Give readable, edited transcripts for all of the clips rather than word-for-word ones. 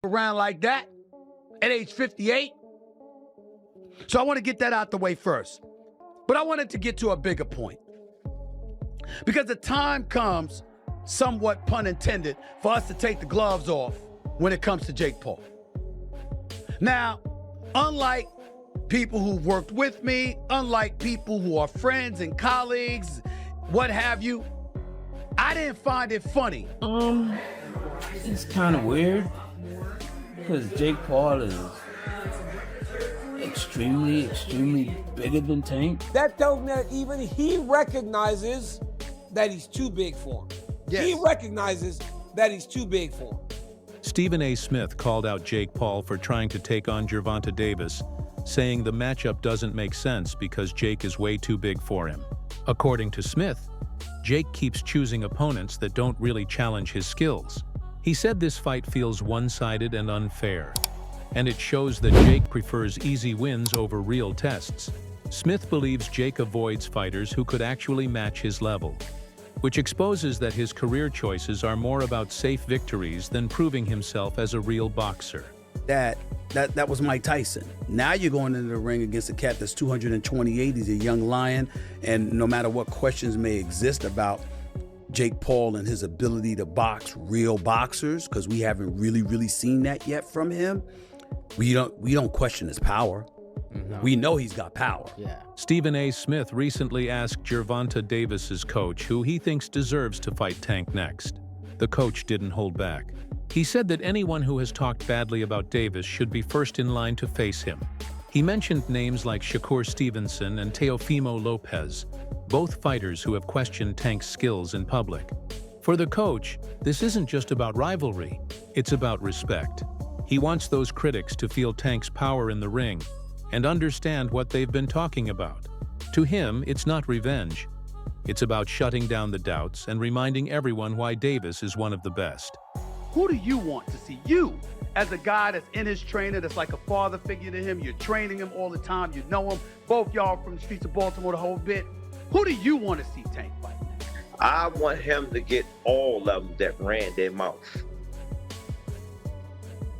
around like that at age 58. So I want to get that out the way first. But I wanted to get to a bigger point. Because the time comes, somewhat pun intended, for us to take the gloves off when it comes to Jake Paul. Now, unlike people who worked with me, unlike people who are friends and colleagues, what have you, I didn't find it funny. It's kind of weird because Jake Paul is extremely bigger than Tank. That tells me that even he recognizes that he's too big for him. Yes. He recognizes that he's too big for him. Stephen A. Smith called out Jake Paul for trying to take on Gervonta Davis, saying the matchup doesn't make sense because Jake is way too big for him. According to Smith, Jake keeps choosing opponents that don't really challenge his skills. He said this fight feels one-sided and unfair, and it shows that Jake prefers easy wins over real tests. Smith believes Jake avoids fighters who could actually match his level, which exposes that his career choices are more about safe victories than proving himself as a real boxer. That was Mike Tyson. Now you're going into the ring against a cat that's 228. He's a young lion, and no matter what questions may exist about Jake Paul and his ability to box real boxers, because we haven't really seen that yet from him, we don't question his power. No. We know he's got power. Yeah. Stephen A. Smith recently asked Gervonta Davis's coach who he thinks deserves to fight Tank next. The coach didn't hold back. He said that anyone who has talked badly about Davis should be first in line to face him. He mentioned names like Shakur Stevenson and Teofimo Lopez, both fighters who have questioned Tank's skills in public. For the coach, this isn't just about rivalry, it's about respect. He wants those critics to feel Tank's power in the ring and understand what they've been talking about. To him, it's not revenge. It's about shutting down the doubts and reminding everyone why Davis is one of the best. Who do you want to see? You, as a guy that's in his trainer, that's like a father figure to him, you're training him all the time, you know him, both y'all from the streets of Baltimore the whole bit. Who do you want to see Tank fight? I want him to get all of them that ran their mouth.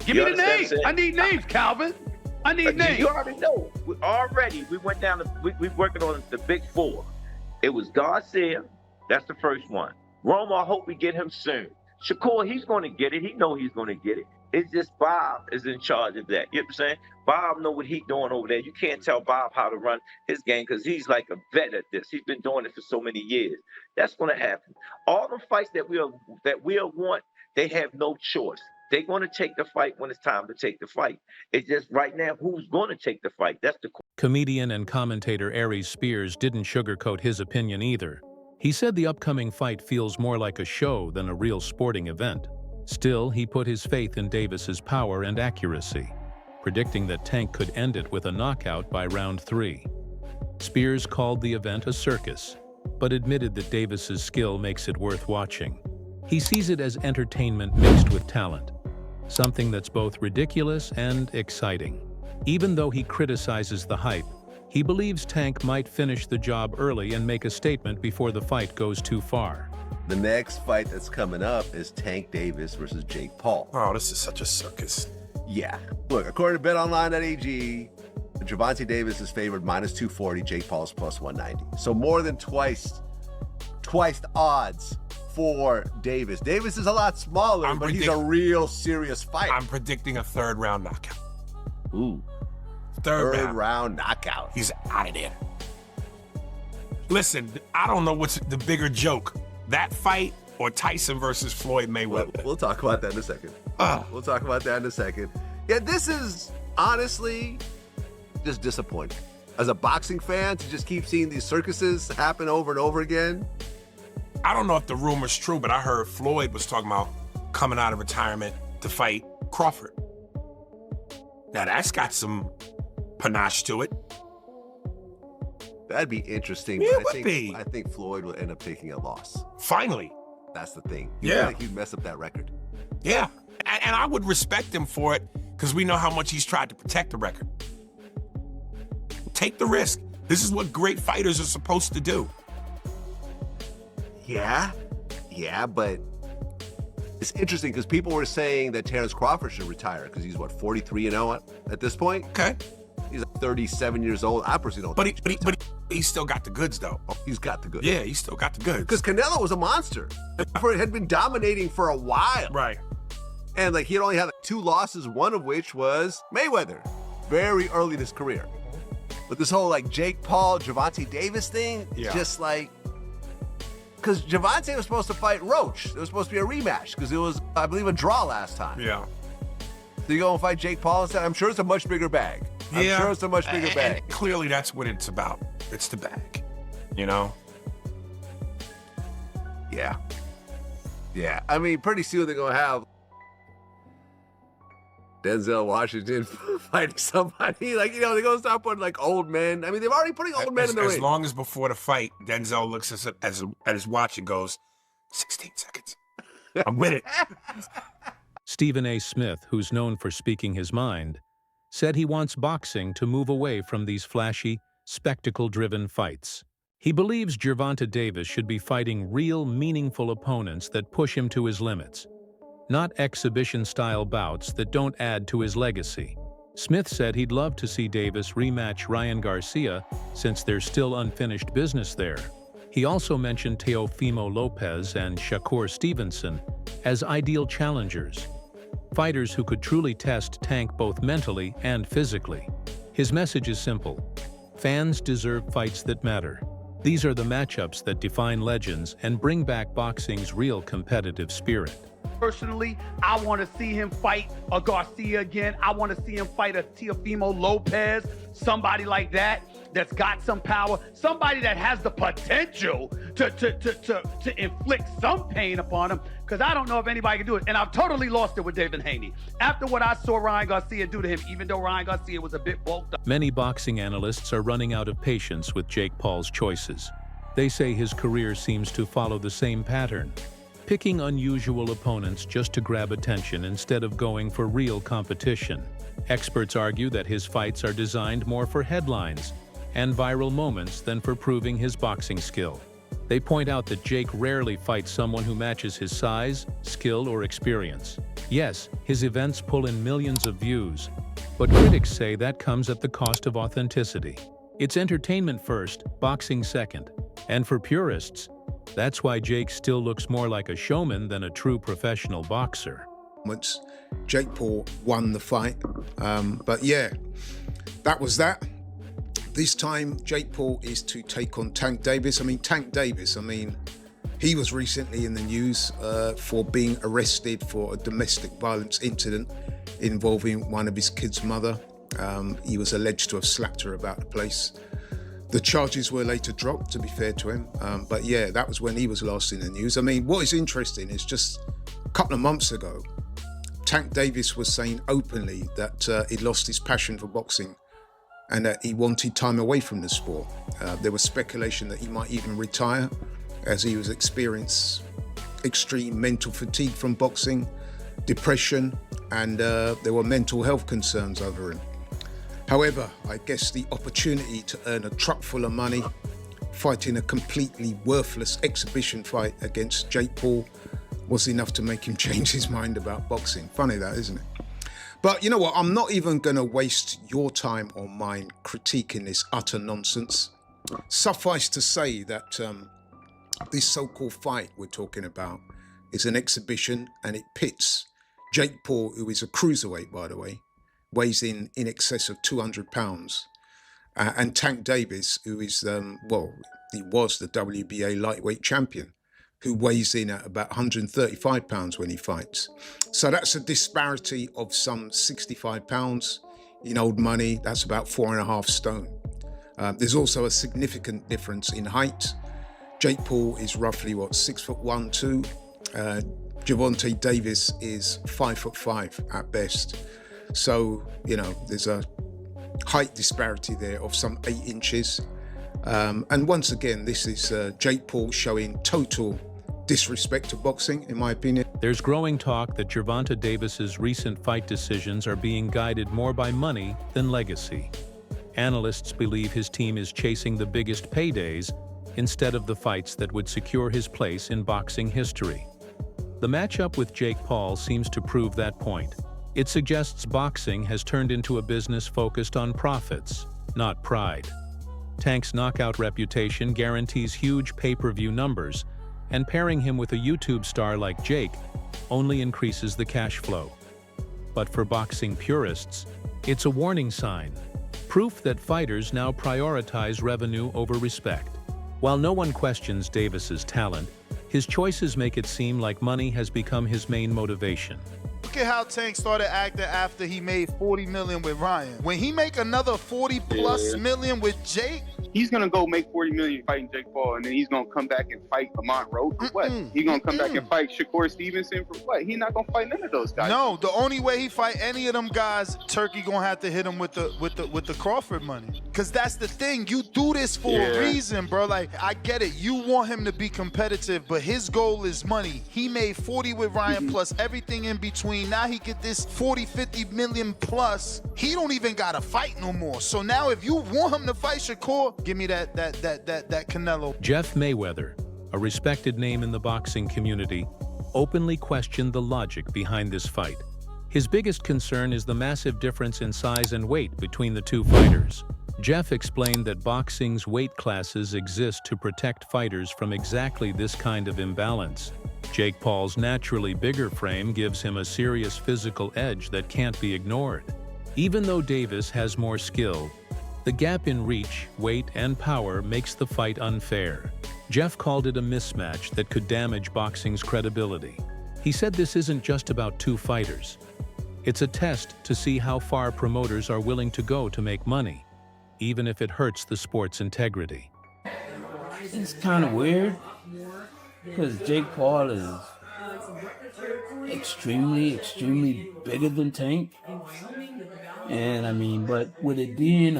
Give me the names. I need names, Calvin. I need names. You already know. We went down to, we're working on the big four. It was Garcia, that's the first one. Roma, I hope we get him soon. Shakur, he's going to get it. He know he's going to get it. It's just Bob is in charge of that. You know what I'm saying? Bob know what he's doing over there. You can't tell Bob how to run his game because he's like a vet at this. He's been doing it for so many years. That's going to happen. All the fights that we'll want, they have no choice. They're going to take the fight when it's time to take the fight. It's just right now, who's going to take the fight? That's the question. Comedian and commentator Aries Spears didn't sugarcoat his opinion either. He said the upcoming fight feels more like a show than a real sporting event. Still, he put his faith in Davis's power and accuracy, predicting that Tank could end it with a knockout by round 3. Spears called the event a circus, but admitted that Davis's skill makes it worth watching. He sees it as entertainment mixed with talent, something that's both ridiculous and exciting. Even though he criticizes the hype, he believes Tank might finish the job early and make a statement before the fight goes too far. The next fight that's coming up is Tank Davis versus Jake Paul. Oh, this is such a circus. Yeah. Look, according to BetOnline.ag, Gervonta Davis is favored -240, Jake Paul's +190. So more than twice the odds for Davis. Davis is a lot smaller, but he's a real serious fighter. I'm predicting a third-round knockout. Ooh. Third round knockout. He's out of there. Listen, I don't know what's the bigger joke, that fight or Tyson versus Floyd Mayweather. We'll talk about that in a second. We'll talk about that in a second. Yeah, this is honestly just disappointing. As a boxing fan, to just keep seeing these circuses happen over and over again. I don't know if the rumor's true, but I heard Floyd was talking about coming out of retirement to fight Crawford. Now that's got some panache to it. That'd be interesting. Yeah, but I think Floyd will end up taking a loss. Finally. That's the thing. Yeah. He'd mess up that record. Yeah, and I would respect him for it because we know how much he's tried to protect the record. Take the risk. This is what great fighters are supposed to do. Yeah, but It's interesting because people were saying that Terrence Crawford should retire because he's, what, 43-0 at this point? Okay. He's like 37 years old. I personally don't think he should retire. But he still got the goods, though. Oh, he's got the goods. Yeah, he still got the goods. Because Canelo was a monster. Crawford had been dominating for a while. Right. And like he had only had like 2 losses, one of which was Mayweather, very early in his career. But this whole like Jake Paul, Gervonta Davis thing, just like, because Gervonta was supposed to fight Roach. It was supposed to be a rematch because it was, I believe, a draw last time. Yeah. So you go and fight Jake Paul instead? I'm sure it's a much bigger bag. I'm sure it's a much bigger bag. And clearly that's what it's about. It's the bag, you know? Yeah. Yeah. I mean, pretty soon they're going to have Denzel Washington fighting somebody. Like, you know, they're going to start putting like old men. I mean, they've already putting old men in the ring. As long as before the fight, Denzel looks at his watch and goes, 16 seconds. I'm with it. Stephen A. Smith, who's known for speaking his mind, said he wants boxing to move away from these flashy, spectacle-driven fights. He believes Gervonta Davis should be fighting real, meaningful opponents that push him to his limits, not exhibition-style bouts that don't add to his legacy. Smith said he'd love to see Davis rematch Ryan Garcia since there's still unfinished business there. He also mentioned Teofimo Lopez and Shakur Stevenson as ideal challengers, fighters who could truly test Tank both mentally and physically. His message is simple: fans deserve fights that matter. These are the matchups that define legends and bring back boxing's real competitive spirit. Personally, I want to see him fight a Garcia again. I want to see him fight a Teofimo Lopez, somebody like that that's got some power, somebody that has the potential to inflict some pain upon him, because I don't know if anybody can do it. And I've totally lost it with David Haney. After what I saw Ryan Garcia do to him, even though Ryan Garcia was a bit bulked up. Many boxing analysts are running out of patience with Jake Paul's choices. They say his career seems to follow the same pattern, picking unusual opponents just to grab attention instead of going for real competition. Experts argue that his fights are designed more for headlines and viral moments than for proving his boxing skill. They point out that Jake rarely fights someone who matches his size, skill, or experience. Yes, his events pull in millions of views, but critics say that comes at the cost of authenticity. It's entertainment first, boxing second. And for purists, that's why Jake still looks more like a showman than a true professional boxer. Once Jake Paul won the fight, but yeah, that was that. This time, Jake Paul is to take on Tank Davis. Tank Davis, he was recently in the news for being arrested for a domestic violence incident involving one of his kids' mother. He was alleged to have slapped her about the place. The charges were later dropped, to be fair to him. But yeah, that was when he was last in the news. What is interesting is just a couple of months ago, Tank Davis was saying openly that he'd lost his passion for boxing and that he wanted time away from the sport. There was speculation that he might even retire as he was experiencing extreme mental fatigue from boxing, depression, and there were mental health concerns over him. However, I guess the opportunity to earn a truck full of money fighting a completely worthless exhibition fight against Jake Paul was enough to make him change his mind about boxing. Funny that, isn't it? But you know what? I'm not even going to waste your time or mine critiquing this utter nonsense. Suffice to say that this so-called fight we're talking about is an exhibition, and it pits Jake Paul, who is a cruiserweight, by the way, weighs in excess of 200 pounds, and Tank Davis, who is, he was the WBA lightweight champion, who weighs in at about 135 pounds when he fights. So that's a disparity of some 65 pounds. In old money, that's about 4.5 stone. There's also a significant difference in height. Jake Paul is roughly, 6'1", 2. Gervonta Davis is 5'5" at best. So, there's a height disparity there of some 8 inches. And once again, this is Jake Paul showing total disrespect to boxing, in my opinion. There's growing talk that Gervonta Davis's recent fight decisions are being guided more by money than legacy. Analysts believe his team is chasing the biggest paydays instead of the fights that would secure his place in boxing history. The matchup with Jake Paul seems to prove that point. It suggests boxing has turned into a business focused on profits, not pride. Tank's knockout reputation guarantees huge pay-per-view numbers, and pairing him with a YouTube star like Jake only increases the cash flow. But for boxing purists, it's a warning sign, proof that fighters now prioritize revenue over respect. While no one questions Davis's talent, his choices make it seem like money has become his main motivation. Look at how Tank started acting after he made 40 million with Ryan. When he make another 40 plus million with Jake, he's gonna go make 40 million fighting Jake Paul, and then he's gonna come back and fight Lamont Rowe for what? He's gonna come back and fight Shakur Stevenson for what? He's not gonna fight none of those guys. No, the only way he fight any of them guys, Turkey gonna have to hit him with the Crawford money. Cause that's the thing. You do this for a reason, bro. Like, I get it. You want him to be competitive, but his goal is money. He made 40 with Ryan plus everything in between. Now he get this 40, 50 million plus. He don't even gotta fight no more. So now if you want him to fight Shakur, give me that Canelo. Jeff Mayweather, a respected name in the boxing community, openly questioned the logic behind this fight. His biggest concern is the massive difference in size and weight between the two fighters. Jeff explained that boxing's weight classes exist to protect fighters from exactly this kind of imbalance. Jake Paul's naturally bigger frame gives him a serious physical edge that can't be ignored. Even though Davis has more skill, the gap in reach, weight, and power makes the fight unfair. Jeff called it a mismatch that could damage boxing's credibility. He said this isn't just about two fighters. It's a test to see how far promoters are willing to go to make money, even if it hurts the sport's integrity. It's kind of weird, because Jake Paul is extremely bigger than Tank. And I mean, but with it being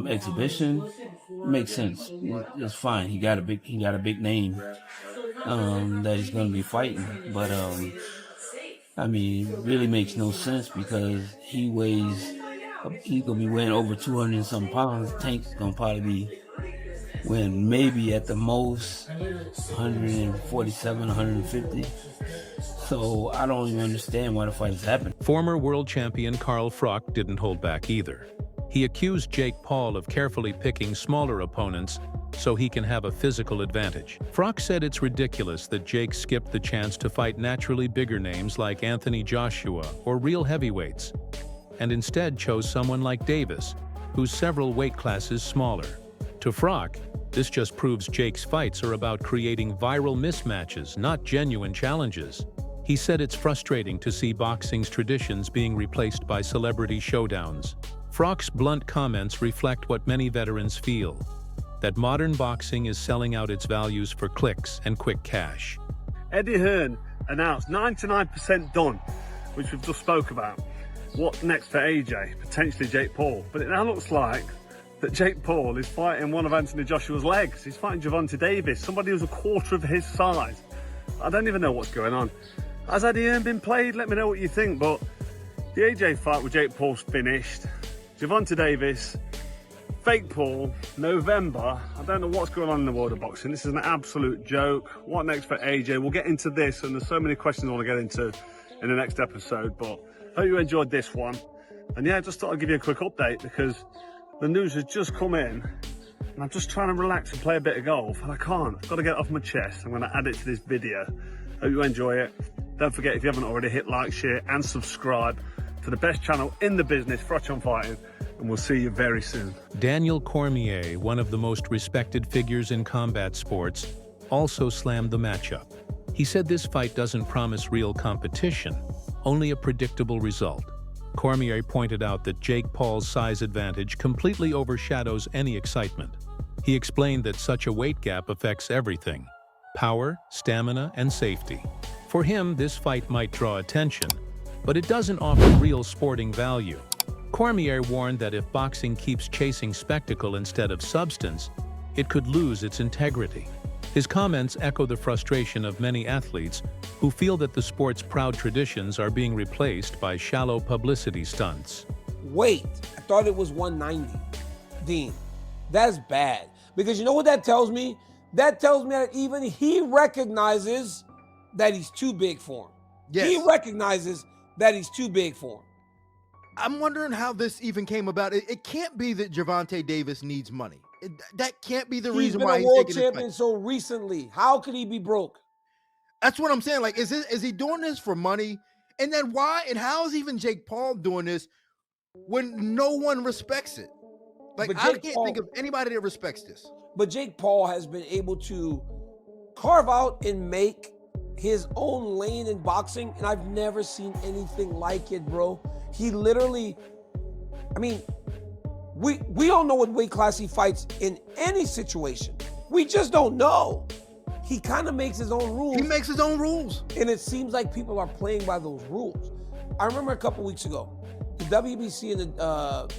exhibition, it makes sense. It's fine. He got a big name that he's gonna be fighting. But I mean, it really makes no sense because he's gonna be weighing over 200 and some pounds. Tank's gonna probably be weighing maybe at the most 147, 150. So I don't even understand why the fight is happening. Former world champion Froch didn't hold back either. He accused Jake Paul of carefully picking smaller opponents so he can have a physical advantage. Froch said it's ridiculous that Jake skipped the chance to fight naturally bigger names like Anthony Joshua or real heavyweights, and instead chose someone like Davis, who's several weight classes smaller. To Froch, this just proves Jake's fights are about creating viral mismatches, not genuine challenges. He said it's frustrating to see boxing's traditions being replaced by celebrity showdowns. Froch's blunt comments reflect what many veterans feel, that modern boxing is selling out its values for clicks and quick cash. Eddie Hearn announced 99% done, which we've just spoke about. What's next for AJ? Potentially Jake Paul. But it now looks like that Jake Paul is fighting one of Anthony Joshua's legs. He's fighting Gervonta Davis, somebody who's a quarter of his size. I don't even know what's going on. Has Eddie Hearn been played? Let me know what you think, but the AJ fight with Jake Paul's finished. Gervonta Davis, fake Paul, November. I don't know what's going on in the world of boxing. This is an absolute joke. What next for AJ? We'll get into this, and there's so many questions I want to get into in the next episode, but hope you enjoyed this one. And yeah, I just thought I'd give you a quick update because the news has just come in, and I'm just trying to relax and play a bit of golf, and I can't. I've got to get it off my chest. I'm going to add it to this video. Hope you enjoy it. Don't forget, if you haven't already, hit like, share, and subscribe to the best channel in the business, Froch on Fighting, and we'll see you very soon. Daniel Cormier, one of the most respected figures in combat sports, also slammed the matchup. He said this fight doesn't promise real competition, only a predictable result. Cormier pointed out that Jake Paul's size advantage completely overshadows any excitement. He explained that such a weight gap affects everything: power, stamina, and safety. For him, this fight might draw attention, but it doesn't offer real sporting value. Cormier warned that if boxing keeps chasing spectacle instead of substance, it could lose its integrity. His comments echo the frustration of many athletes who feel that the sport's proud traditions are being replaced by shallow publicity stunts. Wait, I thought it was 190. Dean, that's bad. Because you know what that tells me? That tells me that even he recognizes that he's too big for him. Yes. He recognizes that he's too big for him. I'm wondering how this even came about. It can't be that Gervonta Davis needs money. That can't be the reason why He's been a world taking champion this fight. so recently. How could he be broke? That's what I'm saying. Like, is he doing this for money? And then why and how is even Jake Paul doing this when no one respects it? Like, But I Jake can't Paul- think of anybody that respects this. But Jake Paul has been able to carve out and make his own lane in boxing, and I've never seen anything like it, bro. He literally, I mean, we don't know what weight class he fights in any situation. We just don't know. He kind of makes his own rules. He makes his own rules. And it seems like people are playing by those rules. I remember a couple weeks ago, the WBC and the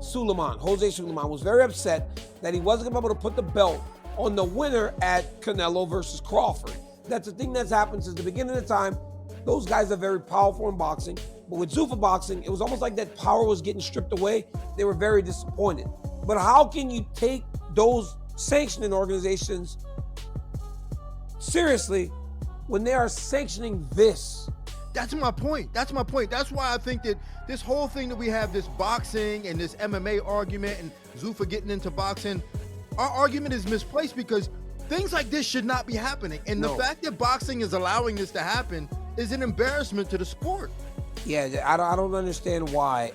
Jose Sulaiman was very upset that he wasn't gonna be able to put the belt on the winner at Canelo versus Crawford. That's a thing that's happened since the beginning of the time. Those guys are very powerful in boxing, but with Zuffa boxing, it was almost like that power was getting stripped away. They were very disappointed. But how can you take those sanctioning organizations seriously when they are sanctioning this? That's my point. That's my point. That's why I think that this whole thing that we have, this boxing and this MMA argument and Zuffa getting into boxing, our argument is misplaced because things like this should not be happening. And the fact that boxing is allowing this to happen is an embarrassment to the sport. Yeah, I don't understand why.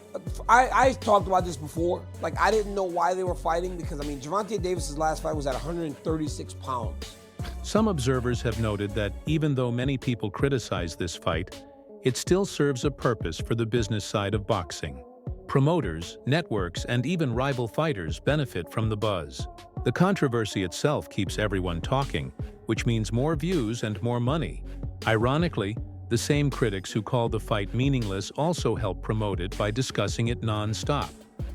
I talked about this before. Like, I didn't know why they were fighting because, I mean, Gervonta Davis's last fight was at 136 pounds. Some observers have noted that even though many people criticize this fight, it still serves a purpose for the business side of boxing. Promoters, networks, and even rival fighters benefit from the buzz. The controversy itself keeps everyone talking, which means more views and more money. Ironically, the same critics who call the fight meaningless also help promote it by discussing it non-stop.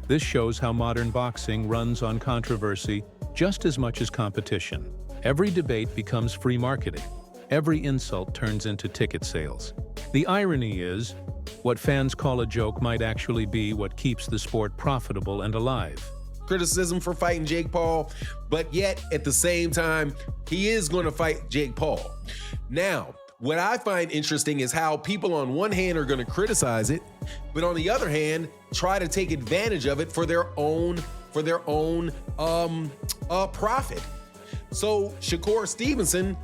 This shows how modern boxing runs on controversy just as much as competition. Every debate becomes free marketing. Every insult turns into ticket sales. The irony is, what fans call a joke might actually be what keeps the sport profitable and alive. Criticism for fighting Jake Paul, but yet at the same time, he is going to fight Jake Paul. Now, what I find interesting is how people on one hand are going to criticize it, but on the other hand, try to take advantage of it for their own profit. So Shakur Stevenson,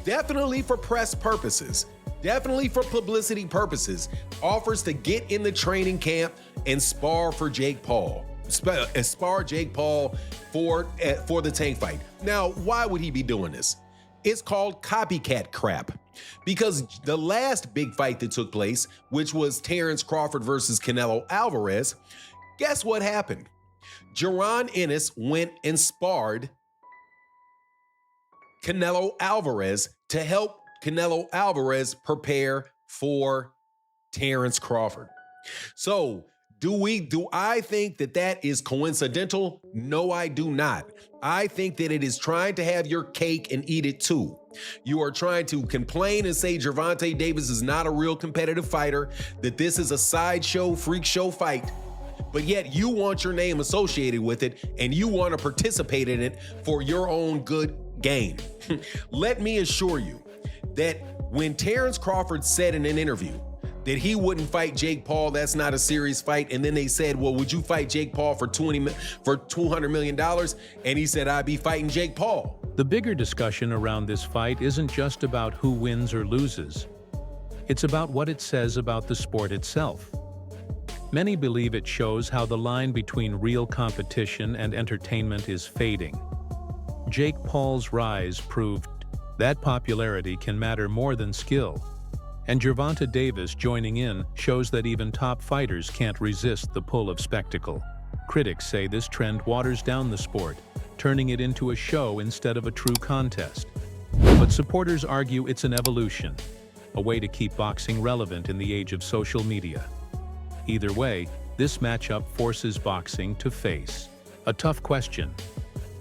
definitely for press purposes, definitely for publicity purposes, offers to get in the training camp and spar for Jake Paul. Spar Jake Paul for the tank fight. Now, why would he be doing this? It's called copycat crap. Because the last big fight that took place, which was Terrence Crawford versus Canelo Alvarez, guess what happened? Jaron Ennis went and sparred Canelo Alvarez to help Canelo Alvarez prepare for Terrence Crawford. So, do I think that that is coincidental? No, I do not. I think that it is trying to have your cake and eat it too. You are trying to complain and say Gervonta Davis is not a real competitive fighter, that this is a sideshow, freak show fight, but yet you want your name associated with it and you want to participate in it for your own good gain. Let me assure you that when Terrence Crawford said in an interview that he wouldn't fight Jake Paul, that's not a serious fight, and then they said, well, would you fight Jake Paul for $200 million? And he said, I'd be fighting Jake Paul. The bigger discussion around this fight isn't just about who wins or loses. It's about what it says about the sport itself. Many believe it shows how the line between real competition and entertainment is fading. Jake Paul's rise proved that popularity can matter more than skill. And Gervonta Davis joining in shows that even top fighters can't resist the pull of spectacle. Critics say this trend waters down the sport, turning it into a show instead of a true contest. But supporters argue it's an evolution, a way to keep boxing relevant in the age of social media. Either way, this matchup forces boxing to face a tough question.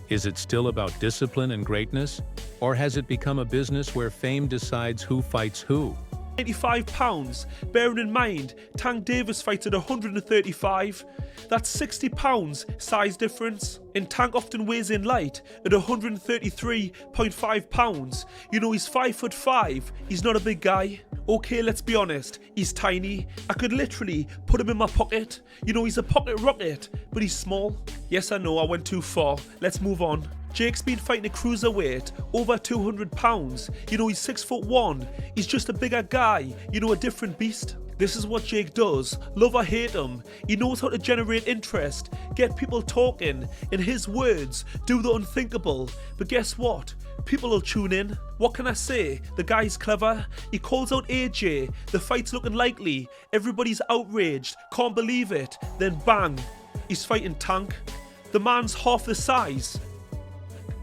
Is it still about discipline and greatness, or has it become a business where fame decides who fights who? 95 pounds. Bearing in mind, Tank Davis fights at 135. That's 60 pounds size difference. And Tank often weighs in light at 133.5 pounds. You know, he's 5'5". He's not a big guy. Okay, let's be honest, he's tiny. I could literally put him in my pocket. You know, he's a pocket rocket, but he's small. Yes, I know, I went too far. Let's move on. Jake's been fighting a cruiserweight, over 200 pounds. You know, he's 6'1". He's just a bigger guy, you know, a different beast. This is what Jake does, love or hate him. He knows how to generate interest, get people talking, in his words, do the unthinkable. But guess what? People will tune in. What can I say? The guy's clever. He calls out AJ, the fight's looking likely. Everybody's outraged, can't believe it. Then bang, he's fighting Tank. The man's half the size.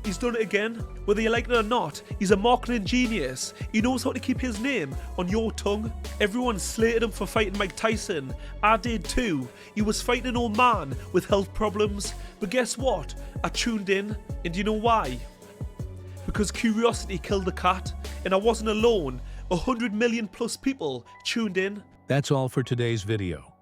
He's done it again. Whether you like it or not, he's a marketing genius. He knows how to keep his name on your tongue. Everyone slated him for fighting Mike Tyson. I did too. He was fighting an old man with health problems. But guess what? I tuned in. And do you know why? Because curiosity killed the cat. And I wasn't alone. 100 million plus people tuned in. That's all for today's video.